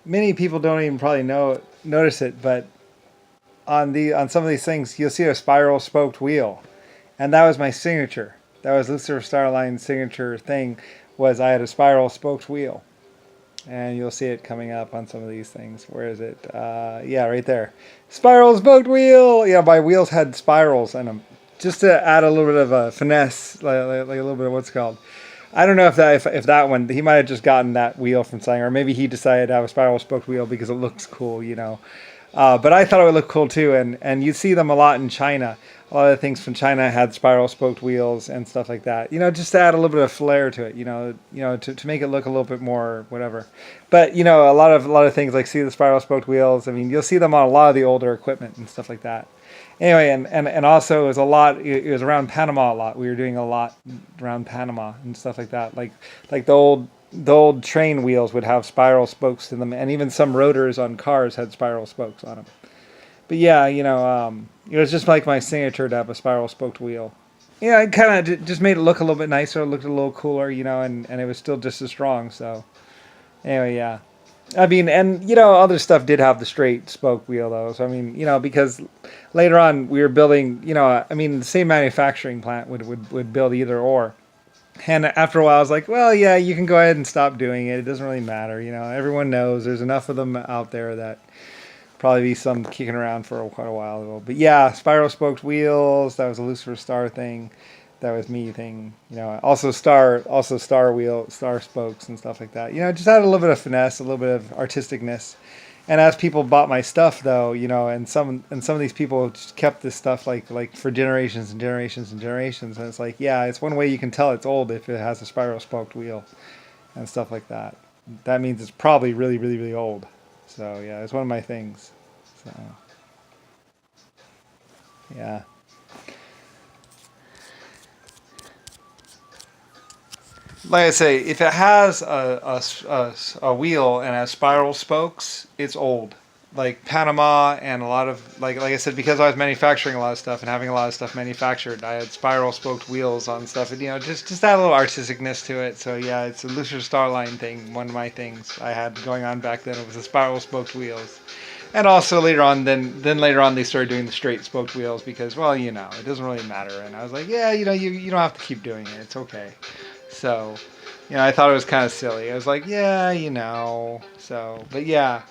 many people don't even probably notice it, but on some of these things, you'll see a spiral spoked wheel, and that was my signature. That was Lucifer Starline's signature thing. Was I had a spiral spoked wheel, and you'll see it coming up on some of these things. Where is it? Yeah, right there. Spiral spoked wheel. Yeah, my wheels had spirals in them, just to add a little bit of a finesse, like a little bit of what's called. I don't know if that one he might have just gotten that wheel from something, or maybe he decided to have a spiral spoked wheel because it looks cool, you know. But I thought it would look cool too, and you see them a lot in China. A lot of the things from China had spiral spoked wheels and stuff like that. You know, just to add a little bit of flair to it. To make it look a little bit more whatever. But you know, a lot of things like see the spiral spoked wheels. I mean, you'll see them on a lot of the older equipment and stuff like that. Anyway, and also it was a lot. It was around Panama a lot. We were doing a lot around Panama and stuff like that. Like the old train wheels would have spiral spokes in them, and even some rotors on cars had spiral spokes on them. But yeah, it was just like my signature to have a spiral spoked wheel. Yeah, it kind of just made it look a little bit nicer, looked a little cooler, and it was still just as strong. So anyway, yeah. I mean, and other stuff did have the straight spoke wheel though. So I mean, because later on we were building, I mean, the same manufacturing plant would build either or. And after a while, I was like, well, yeah, you can go ahead and stop doing it. It doesn't really matter. Everyone knows there's enough of them out there that probably be some kicking around for quite a while ago. But yeah, spiral spoked wheels. That was a Lucifer Star thing. That was me thing. Also star wheel, star spokes and stuff like that. Just add a little bit of finesse, a little bit of artisticness. And as people bought my stuff, though, and some of these people just kept this stuff like for generations and generations and generations. And it's like, yeah, it's one way you can tell it's old if it has a spiral spoked wheel and stuff like that. That means it's probably really, really, really old. So yeah, it's one of my things. So yeah. Like I say, if it has a wheel and has spiral spokes, it's old. Like Panama and a lot of like I said, because I was manufacturing a lot of stuff and having a lot of stuff manufactured, I had spiral spoked wheels on stuff, and just add a little artisticness to it. So yeah, it's a Lucifer Starline thing. One of my things I had going on back then, it was the spiral spoked wheels. And also later on, then later on they started doing the straight spoked wheels because, well, it doesn't really matter. And I was like, yeah, you don't have to keep doing it. It's okay. So, I thought it was kind of silly. I was like, yeah. So, but yeah.